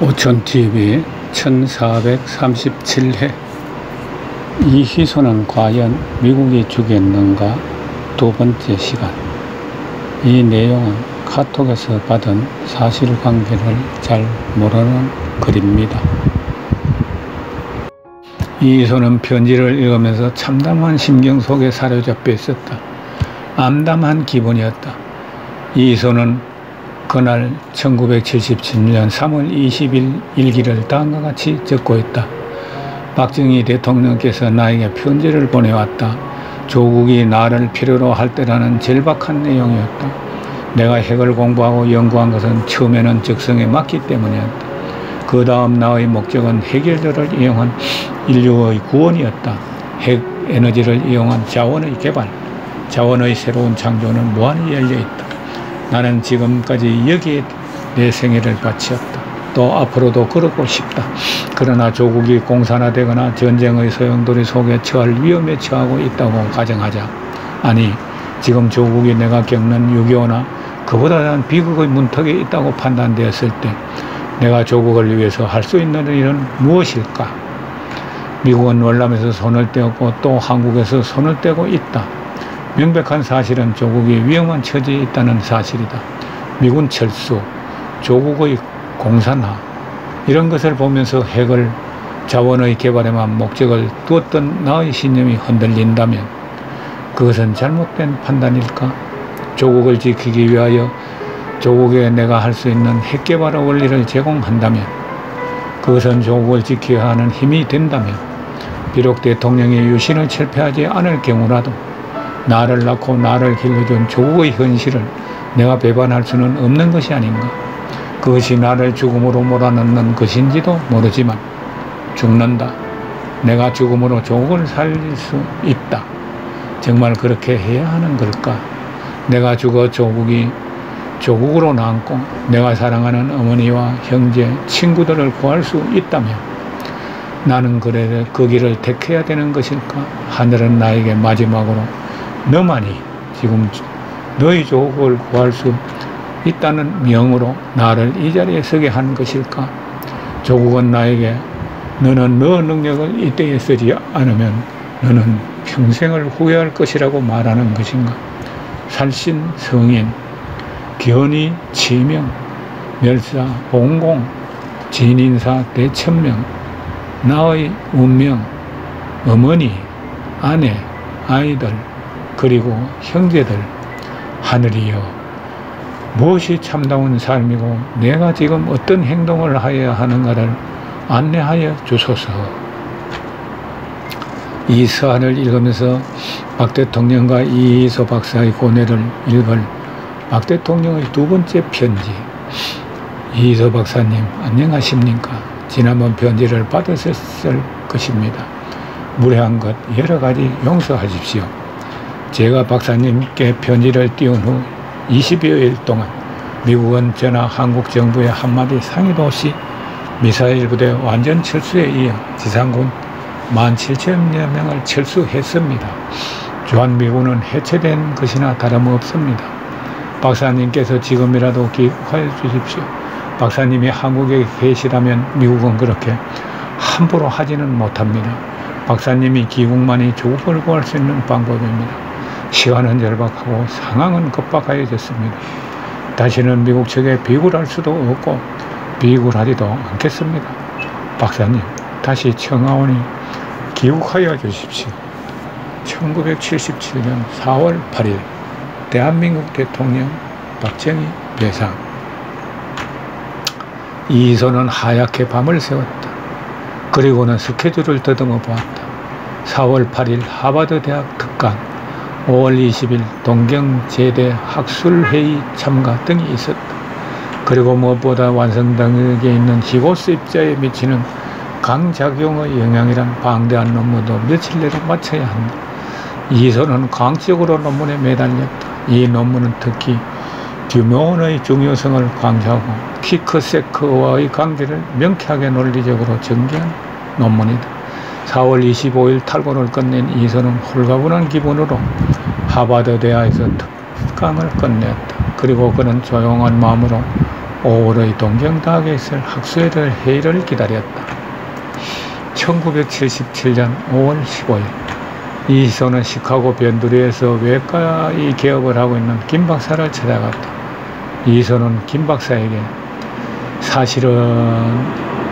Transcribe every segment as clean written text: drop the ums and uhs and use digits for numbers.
오촌TV 1437회 이희소는 과연 미국이 죽였는가? 두 번째 시간. 이 내용은 카톡에서 받은 사실관계를 잘 모르는 글입니다. 이희소는 편지를 읽으면서 참담한 심경 속에 사로잡혀 있었다. 암담한 기분이었다. 이희소는 그날 1977년 3월 20일 일기를 다음과 같이 적고 있다. 박정희 대통령께서 나에게 편지를 보내왔다. 조국이 나를 필요로 할 때라는 절박한 내용이었다. 내가 핵을 공부하고 연구한 것은 처음에는 적성에 맞기 때문이었다. 그 다음 나의 목적은 핵연료를 이용한 인류의 구원이었다. 핵 에너지를 이용한 자원의 개발, 자원의 새로운 창조는 무한히 열려있다. 나는 지금까지 여기에 내 생애를 바치었다. 또 앞으로도 그러고 싶다. 그러나 조국이 공산화되거나 전쟁의 소용돌이 속에 처할 위험에 처하고 있다고 가정하자. 아니, 지금 조국이 내가 겪는 6.25나 그보다 난 비극의 문턱에 있다고 판단되었을 때 내가 조국을 위해서 할 수 있는 일은 무엇일까? 미국은 월남에서 손을 떼었고 또 한국에서 손을 떼고 있다. 명백한 사실은 조국이 위험한 처지에 있다는 사실이다. 미군 철수, 조국의 공산화, 이런 것을 보면서 핵을 자원의 개발에만 목적을 두었던 나의 신념이 흔들린다면 그것은 잘못된 판단일까? 조국을 지키기 위하여 조국에 내가 할 수 있는 핵 개발의 원리를 제공한다면 그것은 조국을 지켜야 하는 힘이 된다면 비록 대통령이 유신을 철폐하지 않을 경우라도 나를 낳고 나를 길러준 조국의 현실을 내가 배반할 수는 없는 것이 아닌가. 그것이 나를 죽음으로 몰아넣는 것인지도 모르지만 죽는다. 내가 죽음으로 조국을 살릴 수 있다. 정말 그렇게 해야 하는 걸까? 내가 죽어 조국이 조국으로 남고 내가 사랑하는 어머니와 형제, 친구들을 구할 수 있다면 나는 그래 그 길을 택해야 되는 것일까? 하늘은 나에게 마지막으로 너만이 지금 너희 조국을 구할 수 있다는 명으로 나를 이 자리에 서게 한 것일까? 조국은 나에게 너는 너 능력을 이때에 쓰지 않으면 너는 평생을 후회할 것이라고 말하는 것인가? 살신, 성인, 견의, 치명, 멸사, 봉공, 진인사, 대천명, 나의 운명, 어머니, 아내, 아이들, 그리고 형제들, 하늘이여, 무엇이 참다운 삶이고 내가 지금 어떤 행동을 하여야 하는가를 안내하여 주소서. 이 서한을 읽으면서 박 대통령과 이희소 박사의 고뇌를 읽을 박 대통령의 두 번째 편지. 이희소 박사님, 안녕하십니까? 지난번 편지를 받으셨을 것입니다. 무례한 것 여러 가지 용서하십시오. 제가 박사님께 편지를 띄운 후 20여일 동안 미국은 저나 한국 정부의 한마디 상의도 없이 미사일 부대 완전 철수에 이어 지상군 17,000여 명을 철수했습니다. 주한미군은 해체된 것이나 다름없습니다. 박사님께서 지금이라도 귀국하여 주십시오. 박사님이 한국에 계시다면 미국은 그렇게 함부로 하지는 못합니다. 박사님이 귀국만이 조국을 구할 수 있는 방법입니다. 시간은 절박하고 상황은 급박해졌습니다. 다시는 미국 측에 비굴할 수도 없고 비굴하지도 않겠습니다. 박사님, 다시 청하오니 귀국하여 주십시오. 1977년 4월 8일 대한민국 대통령 박정희 배상. 이희소는 하얗게 밤을 새웠다. 그리고는 스케줄을 더듬어 보았다. 4월 8일 하버드 대학 특강, 5월 20일 동경제대 학술회의 참가 등이 있었다. 그리고 무엇보다 완성단계에 있는 희고수 입자에 미치는 강작용의 영향이란 방대한 논문도 며칠 내로 마쳐야 한다. 이희소는 광적으로 논문에 매달렸다. 이 논문은 특히 듀몬의 중요성을 강조하고 키크세크와의 관계를 명쾌하게 논리적으로 전개한 논문이다. 4월 25일 탈고를 끝낸 이희소는 홀가분한 기분으로 하버드 대학에서 특강을 끝냈다. 그리고 그는 조용한 마음으로 5월의 동경대학에 있을 학술회 회의를 기다렸다. 1977년 5월 15일 이희소는 시카고 변두리에서 외과의 개업을 하고 있는 김 박사를 찾아갔다. 이희소는 김 박사에게 사실은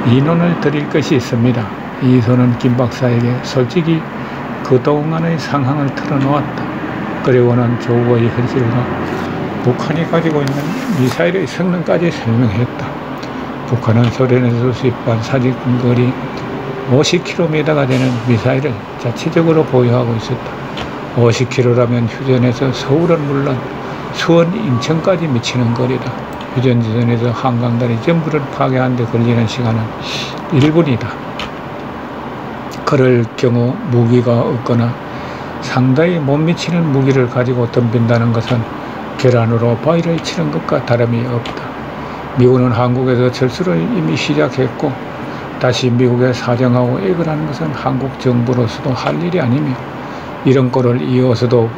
인원을 드릴 것이 있습니다. 이희소는 김 박사에게 솔직히 그동안의 상황을 털어놓았다. 그리고는 조국의 현실과 북한이 가지고 있는 미사일의 성능까지 설명했다. 북한은 소련에서 수입한 사정거리 50km가 되는 미사일을 자체적으로 보유하고 있었다. 50km라면 휴전에서 서울은 물론 수원, 인천까지 미치는 거리다. 휴전지선에서 한강다리 전부를 파괴하는 데 걸리는 시간은 1분이다. 그럴 경우 무기가 없거나 상당히 못 미치는 무기를 가지고 덤빈다는 것은 계란으로 바위를 치는 것과 다름이 없다. 미군은 한국에서 철수를 이미 시작했고 다시 미국에 사정하고 액을 하는 것은 한국 정부로서도 할 일이 아니며 이런 꼴을 이어서도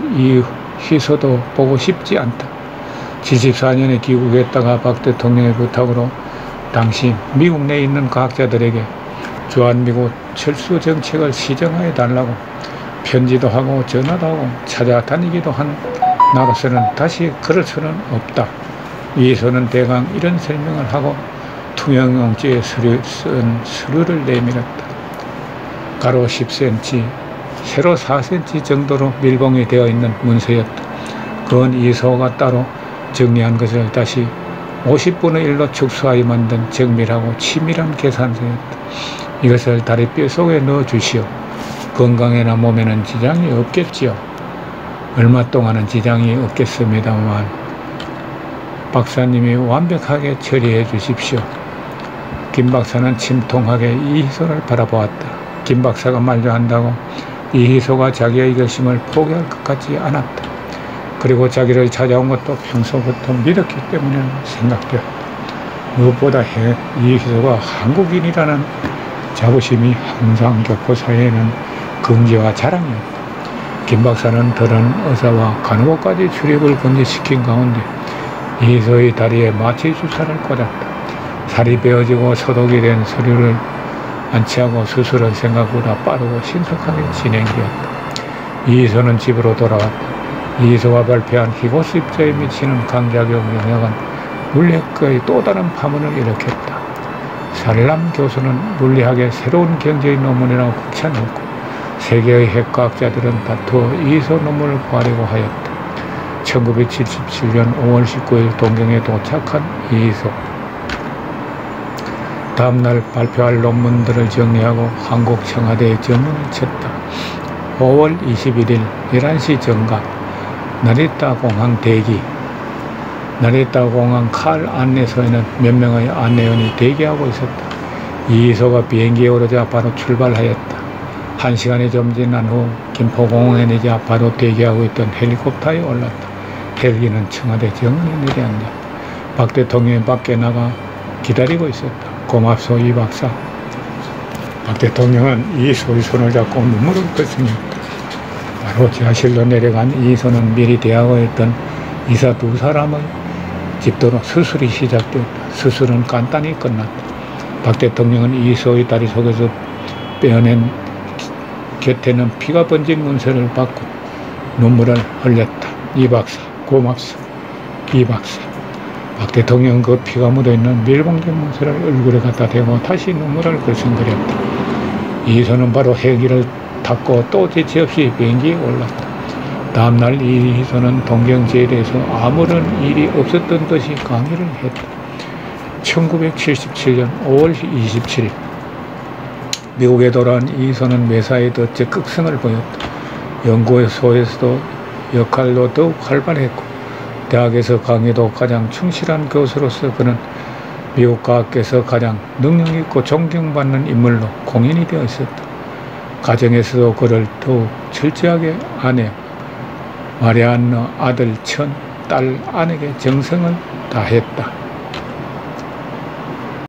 보고 싶지 않다. 74년에 귀국했다가 박 대통령의 부탁으로 당시 미국 내에 있는 과학자들에게 주한미국 철수 정책을 시정해 달라고 편지도 하고 전화도 하고 찾아다니기도 한 나로서는 다시 그럴 수는 없다. 이희소는 대강 이런 설명을 하고 투명용지에 쓴 서류를 내밀었다. 가로 10cm, 세로 4cm 정도로 밀봉이 되어 있는 문서였다. 그건 이희소가 따로 정리한 것을 다시 50분의 1로 축소하여 만든 정밀하고 치밀한 계산서였다. 이것을 다리 뼈 속에 넣어 주시오. 건강에나 몸에는 지장이 없겠지요. 얼마 동안은 지장이 없겠습니다만 박사님이 완벽하게 처리해 주십시오. 김 박사는 침통하게 이희소를 바라보았다. 김 박사가 만류한다고 이희소가 자기의 결심을 포기할 것 같지 않았다. 그리고 자기를 찾아온 것도 평소부터 믿었기 때문에 생각되었다. 무엇보다 이희소가 한국인이라는 자부심이 항상 교포사회에는 긍지와 자랑이었다. 김 박사는 더러운 의사와 간호사까지 출입을 금지시킨 가운데 이희소의 다리에 마취 주사를 꽂았다. 살이 베어지고 소독이 된 서류를 안치하고 수술은 생각보다 빠르고 신속하게 진행되었다. 이희소는 집으로 돌아왔다. 이희소가 발표한 희고수 입자에 미치는 강작용 영역은 물리학의 또 다른 파문을 일으켰다. 살람 교수는 물리학의 새로운 경제의 논문이라고 극찬했고 세계의 핵과학자들은 다투어 이희소 논문을 구하려고 하였다. 1977년 5월 19일 동경에 도착한 이희소. 다음날 발표할 논문들을 정리하고 한국 청와대에 전문을 쳤다. 5월 21일 11시 정각 나리타 공항 대기. 나리타 공항 칼 안내소에는 몇 명의 안내원이 대기하고 있었다. 이희소가 비행기에 오르자 바로 출발하였다. 1시간이 좀 지난 후 김포공항에 내자 바로 대기하고 있던 헬리콥터에 올랐다. 헬기는 청와대 정원에 내려앉았다. 박 대통령이 밖에 나가 기다리고 있었다. 고맙소 이 박사. 박 대통령은 이희소의 손을 잡고 눈물을 끄스렸다. 바로 지하실로 내려간 이희소는 미리 대학원했던 의사 2사람의 집도로 수술이 시작되었다. 수술은 간단히 끝났다. 박 대통령은 이희소의 다리 속에서 빼어낸 곁에는 피가 번진 문서를 받고 눈물을 흘렸다. 이 박사 고맙소. 이 박사. 박 대통령은 그 피가 묻어있는 밀봉된 문서를 얼굴에 갖다 대고 다시 눈물을 글썽거렸다. 이희소는 바로 헬기를 탔고 또 지체 없이 비행기에 올랐다. 다음날 이희소는 동경제대에서 아무런 일이 없었던 듯이 강의를 했다. 1977년 5월 27일 미국에 돌아온 이희소는 매사에 더 적극성을 보였다. 연구소에서도 역할도 더욱 활발했고 대학에서 강의도 가장 충실한 교수로서 그는 미국 과학계에서 가장 능력있고 존경받는 인물로 공인이 되어 있었다. 가정에서도 그를 더욱 철저하게 아내 마리안느 아들, 천, 딸, 아내에게 정성을 다했다.